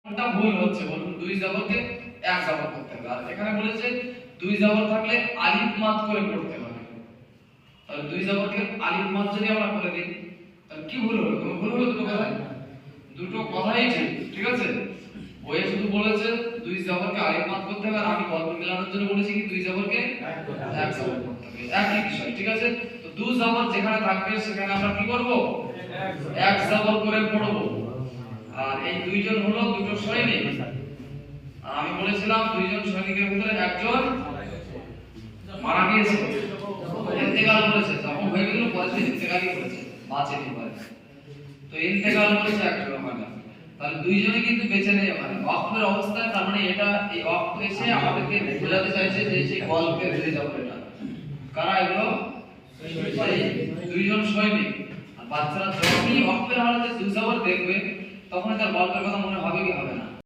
কোনটা ভুল হচ্ছে বলুন? দুই জবরকে এক জবর করতে হবে। আর এখানে বলেছে দুই জবর থাকলে আলিফ মাদ করে পড়তে হবে। তাহলে দুই জবরকে আলিফ মাদ যদি আমরা করে দিই তাহলে কি ভুল হলো? কোনো ভুল হলো দুটো কথায়? দুটো কথাই ঠিক, ঠিক আছে? বইয়ে শুধু বলেছে দুই জবরকে আলিফ মাদ করতে হবে, আর আমি গল্প মেলানোর জন্য বলেছি কি দুই জবরকে এক জবর করতে হবে। একই বিষয়, ঠিক আছে? তো দুই জবর যেখানে থাকবে সেখানে আমরা কি করব? এক জবর করে পড়ব। আর এই দুইজন হলো দুটো সৈনিক। আমি বলেছিলাম দুইজন সৈনিকের ভিতরে একজন মারা গিয়েছে, ইন্তেকাল করেছে। যখন হয়ে গেল পরে সে ইন্তেকালই করেছে, বাঁচেনি পরে। তো ইন্তেকাল করেছে একজন ওখানে। তাহলে দুইজনে কিন্তু বেঁচে নেই ওখানে ওয়াকফের অবস্থায়। তার মানে এটা এই ওয়াকফ এসে আমাদেরকে বোঝাতে চাইছে যে সেই গল্পের হয়ে যাবে এটা। কারা এগুলো? সেই দুইজন সৈনিক। আর বাচ্চারা যখনই ওয়াকফের হালতে দুজাবার দেখবে তখন তার গল্পের কথা মনে হবে কি হবে?